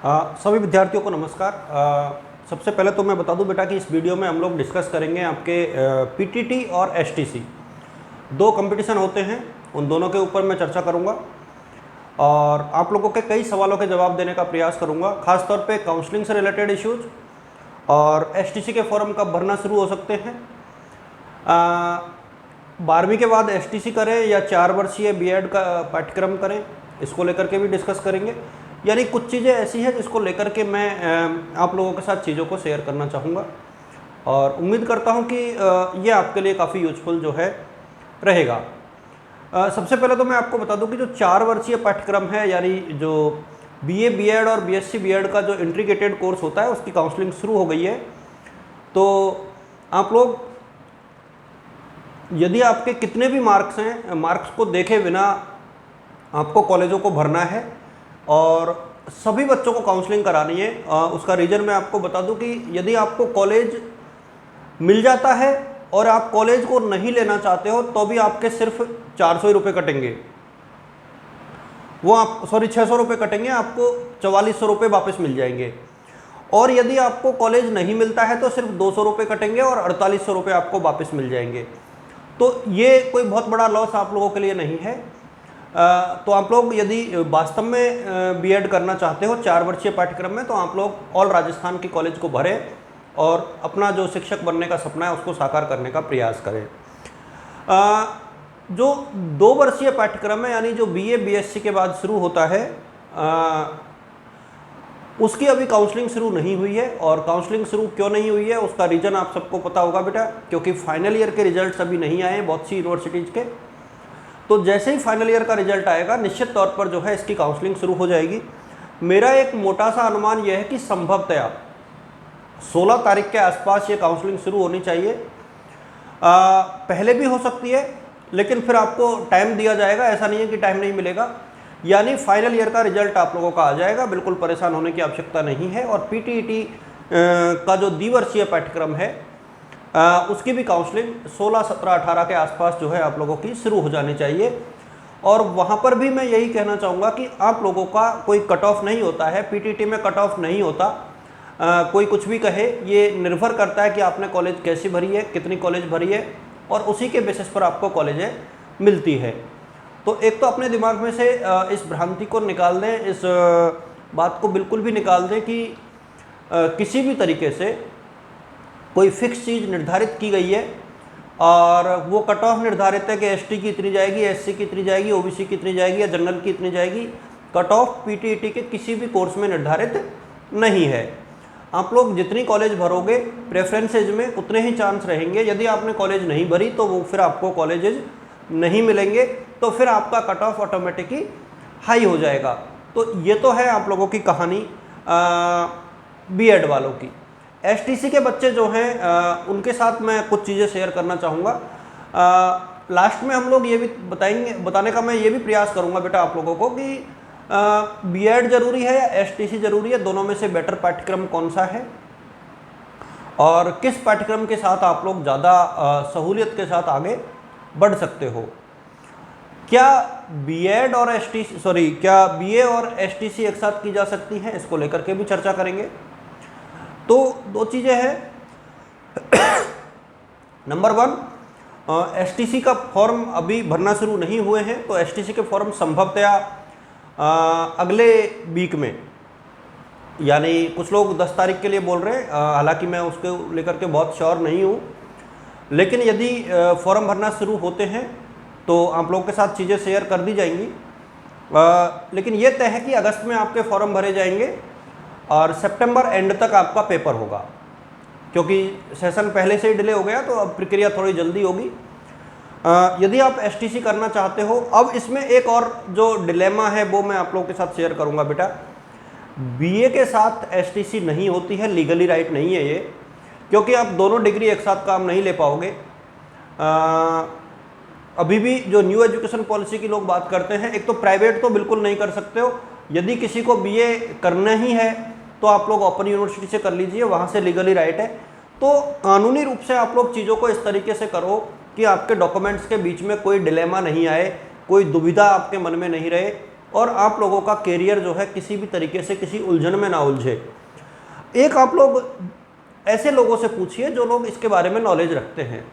सभी विद्यार्थियों को नमस्कार। सबसे पहले तो मैं बता दूं बेटा कि इस वीडियो में हम लोग डिस्कस करेंगे आपके पीटीटी और एसटीसी दो कंपटीशन होते हैं, उन दोनों के ऊपर मैं चर्चा करूंगा और आप लोगों के कई सवालों के जवाब देने का प्रयास करूंगा, खास तौर पे काउंसलिंग से रिलेटेड इश्यूज और एसटीसी के फॉर्म कब भरना शुरू हो सकते हैं। 12वीं के बाद एसटीसी करें या 4 वर्षीय बीएड का पाठ्यक्रम करें, इसको लेकर के भी डिस्कस करेंगे। यानी कुछ चीज़ें ऐसी हैं जिसको लेकर के मैं आप लोगों के साथ चीज़ों को शेयर करना चाहूँगा और उम्मीद करता हूँ कि ये आपके लिए काफ़ी यूजफुल जो है रहेगा। सबसे पहले तो मैं आपको बता दूं कि जो 4 वर्षीय पाठ्यक्रम है, यानी जो बीए बीएड और बीएससी बीएड का जो इंटीग्रेटेड कोर्स होता है, उसकी काउंसलिंग शुरू हो गई है। तो आप लोग यदि आपके कितने भी मार्क्स हैं, मार्क्स को देखे बिना आपको कॉलेजों को भरना है और सभी बच्चों को काउंसलिंग करानी है। उसका रीज़न मैं आपको बता दूं कि यदि आपको कॉलेज मिल जाता है और आप कॉलेज को नहीं लेना चाहते हो तो भी आपके सिर्फ 400 रुपये कटेंगे, वो आप 600 रुपये कटेंगे, आपको 4400 रुपये वापस मिल जाएंगे। और यदि आपको कॉलेज नहीं मिलता है तो सिर्फ 200 रुपये कटेंगे और 4800 रुपये आपको वापस मिल जाएंगे। तो ये कोई बहुत बड़ा लॉस आप लोगों के लिए नहीं है। तो आप लोग यदि वास्तव में बीएड करना चाहते हो 4 वर्षीय पाठ्यक्रम में, तो आप लोग ऑल राजस्थान की कॉलेज को भरें और अपना जो शिक्षक बनने का सपना है उसको साकार करने का प्रयास करें। जो 2 वर्षीय पाठ्यक्रम है, यानी जो बीए बीएससी के बाद शुरू होता है, उसकी अभी काउंसलिंग शुरू नहीं हुई है। और काउंसलिंग शुरू क्यों नहीं हुई है उसका रीज़न आप सबको पता होगा बेटा, क्योंकि फाइनल ईयर के रिजल्ट्स अभी नहीं आए बहुत सी यूनिवर्सिटीज़ के। तो जैसे ही फाइनल ईयर का रिजल्ट आएगा निश्चित तौर पर जो है इसकी काउंसलिंग शुरू हो जाएगी। मेरा एक मोटा सा अनुमान यह है कि संभवतया 16 तारीख के आसपास ये काउंसलिंग शुरू होनी चाहिए। पहले भी हो सकती है, लेकिन फिर आपको टाइम दिया जाएगा, ऐसा नहीं है कि टाइम नहीं मिलेगा। यानी फाइनल ईयर का रिजल्ट आप लोगों का आ जाएगा, बिल्कुल परेशान होने की आवश्यकता नहीं है। और पीटीईटी का जो द्विवर्षीय पाठ्यक्रम है उसकी भी काउंसलिंग 16, 17, 18 के आसपास जो है आप लोगों की शुरू हो जानी चाहिए। और वहाँ पर भी मैं यही कहना चाहूँगा कि आप लोगों का कोई कट ऑफ नहीं होता है, पीटीईटी में कट ऑफ नहीं होता। कोई कुछ भी कहे, ये निर्भर करता है कि आपने कॉलेज कैसी भरी है, कितनी कॉलेज भरी है, और उसी के बेसिस पर आपको कॉलेजें मिलती है। तो एक तो अपने दिमाग में से इस भ्रांति को निकाल दें, इस बात को बिल्कुल भी निकाल दें कि किसी भी तरीके से कोई फिक्स चीज़ निर्धारित की गई है और वो कट ऑफ निर्धारित है कि एसटी की इतनी जाएगी, एससी की इतनी जाएगी, ओबीसी की इतनी जाएगी या जनरल की इतनी जाएगी। कट ऑफ पीटीईटी के किसी भी कोर्स में निर्धारित नहीं है। आप लोग जितनी कॉलेज भरोगे प्रेफरेंसेज में उतने ही चांस रहेंगे। यदि आपने कॉलेज नहीं भरी तो वो फिर आपको कॉलेजेज नहीं मिलेंगे, तो फिर आपका कट ऑफ ऑटोमेटिकली हाई हो जाएगा। तो ये तो है आप लोगों की कहानी बीएड वालों की। एसटीसी के बच्चे जो हैं उनके साथ मैं कुछ चीज़ें शेयर करना चाहूँगा। लास्ट में हम लोग ये भी बताने का मैं ये भी प्रयास करूँगा बेटा आप लोगों को कि बीएड जरूरी है या एसटीसी जरूरी है, दोनों में से बेटर पाठ्यक्रम कौन सा है और किस पाठ्यक्रम के साथ आप लोग ज़्यादा सहूलियत के साथ आगे बढ़ सकते हो। क्या बीएड और क्या बीए और एसटीसी एक साथ की जा सकती हैं, इसको लेकर के भी चर्चा करेंगे। तो 2 चीज़ें हैं। नंबर 1, एसटीसी का फॉर्म अभी भरना शुरू नहीं हुए हैं, तो एसटीसी के फॉर्म संभवतया अगले वीक में, यानी कुछ लोग 10 तारीख के लिए बोल रहे हैं, हालांकि मैं उसके लेकर के बहुत श्योर नहीं हूँ। लेकिन यदि फॉर्म भरना शुरू होते हैं तो आप लोगों के साथ चीज़ें शेयर कर दी जाएंगी। लेकिन ये तय है कि अगस्त में आपके फॉर्म भरे जाएंगे और सितंबर एंड तक आपका पेपर होगा, क्योंकि सेशन पहले से ही डिले हो गया तो अब प्रक्रिया थोड़ी जल्दी होगी। यदि आप एसटीसी करना चाहते हो, अब इसमें एक और जो डिलेमा है वो मैं आप लोगों के साथ शेयर करूंगा बेटा। बीए के साथ एसटीसी नहीं होती है, लीगली राइट नहीं है ये, क्योंकि आप दोनों डिग्री एक साथ काम नहीं ले पाओगे। अभी भी जो न्यू एजुकेशन पॉलिसी की लोग बात करते हैं, एक तो प्राइवेट तो बिल्कुल नहीं कर सकते हो। यदि किसी को बीए करना ही है तो आप लोग ओपन यूनिवर्सिटी से कर लीजिए, वहाँ से लीगली राइट है। तो कानूनी रूप से आप लोग चीज़ों को इस तरीके से करो कि आपके डॉक्यूमेंट्स के बीच में कोई डिलेमा नहीं आए, कोई दुविधा आपके मन में नहीं रहे और आप लोगों का कैरियर जो है किसी भी तरीके से किसी उलझन में ना उलझे। एक आप लोग ऐसे लोगों से पूछिए जो लोग इसके बारे में नॉलेज रखते हैं।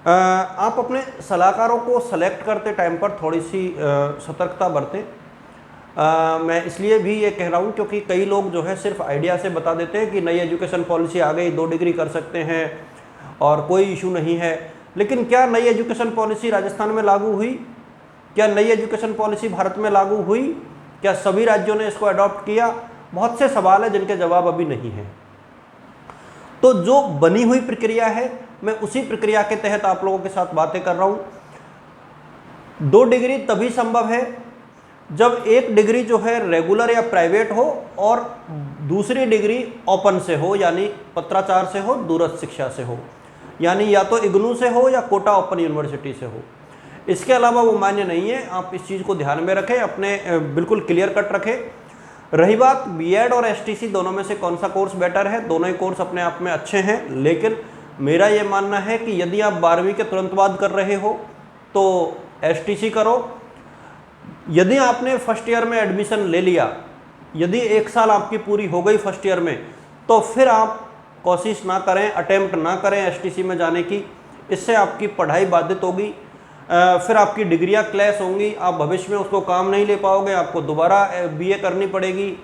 आप अपने सलाहकारों को सेलेक्ट करते टाइम पर थोड़ी सी सतर्कता बरतें। मैं इसलिए भी ये कह रहा हूँ क्योंकि कई लोग जो है सिर्फ आइडिया से बता देते हैं कि नई एजुकेशन पॉलिसी आ गई, 2 डिग्री कर सकते हैं और कोई इशू नहीं है। लेकिन क्या नई एजुकेशन पॉलिसी राजस्थान में लागू हुई? क्या नई एजुकेशन पॉलिसी भारत में लागू हुई? क्या सभी राज्यों ने इसको अडॉप्ट किया? बहुत से सवाल हैं जिनके जवाब अभी नहीं हैं। तो जो बनी हुई प्रक्रिया है, मैं उसी प्रक्रिया के तहत आप लोगों के साथ बातें कर रहा हूं। 2 डिग्री तभी संभव है जब एक डिग्री जो है रेगुलर या प्राइवेट हो और दूसरी डिग्री ओपन से हो, यानी पत्राचार से हो, दूरस्थ शिक्षा से हो, यानी या तो इग्नू से हो या कोटा ओपन यूनिवर्सिटी से हो। इसके अलावा वो मान्य नहीं है। आप इस चीज़ को ध्यान में रखें, अपने बिल्कुल क्लियर कट रखें। रही बात बीएड और एसटीसी दोनों में से कौन सा कोर्स बेटर है, दोनों ही कोर्स अपने आप में अच्छे हैं, लेकिन मेरा ये मानना है कि यदि आप 12वीं के तुरंत बाद कर रहे हो तो एसटीसी करो। यदि आपने फर्स्ट ईयर में एडमिशन ले लिया, यदि 1 साल आपकी पूरी हो गई फर्स्ट ईयर में, तो फिर आप कोशिश ना करें, अटेम्प्ट ना करें एसटीसी में जाने की। इससे आपकी पढ़ाई बाधित होगी, फिर आपकी डिग्रियां क्लैश होंगी, आप भविष्य में उसको काम नहीं ले पाओगे, आपको दोबारा बीए करनी पड़ेगी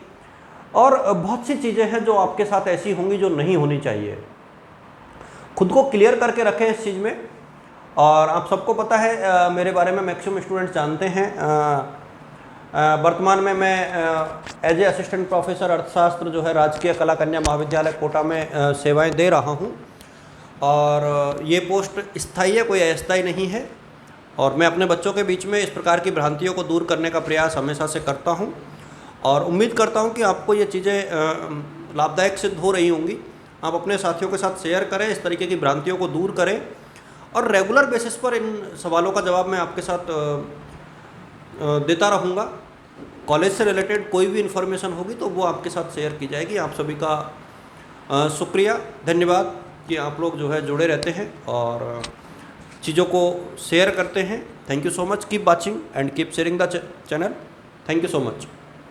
और बहुत सी चीज़ें हैं जो आपके साथ ऐसी होंगी जो नहीं होनी चाहिए। खुद को क्लियर करके रखें इस चीज़ में। और आप सबको पता है मेरे बारे में मैक्सिमम स्टूडेंट्स जानते हैं। वर्तमान में मैं एज ए असिस्टेंट प्रोफेसर अर्थशास्त्र जो है राजकीय कला कन्या महाविद्यालय कोटा में सेवाएं दे रहा हूं और ये पोस्ट स्थायी है, कोई अस्थायी नहीं है। और मैं अपने बच्चों के बीच में इस प्रकार की भ्रांतियों को दूर करने का प्रयास हमेशा से करता हूं और उम्मीद करता हूं कि आपको ये चीज़ें लाभदायक सिद्ध हो रही होंगी। आप अपने साथियों के साथ शेयर करें, इस तरीके की भ्रांतियों को दूर करें और रेगुलर बेसिस पर इन सवालों का जवाब मैं आपके साथ देता रहूँगा। कॉलेज से रिलेटेड कोई भी इन्फॉर्मेशन होगी तो वो आपके साथ शेयर की जाएगी। आप सभी का शुक्रिया, धन्यवाद कि आप लोग जो है जुड़े रहते हैं और चीज़ों को शेयर करते हैं। Thank you so much, keep watching and keep sharing the channel. Thank you so much.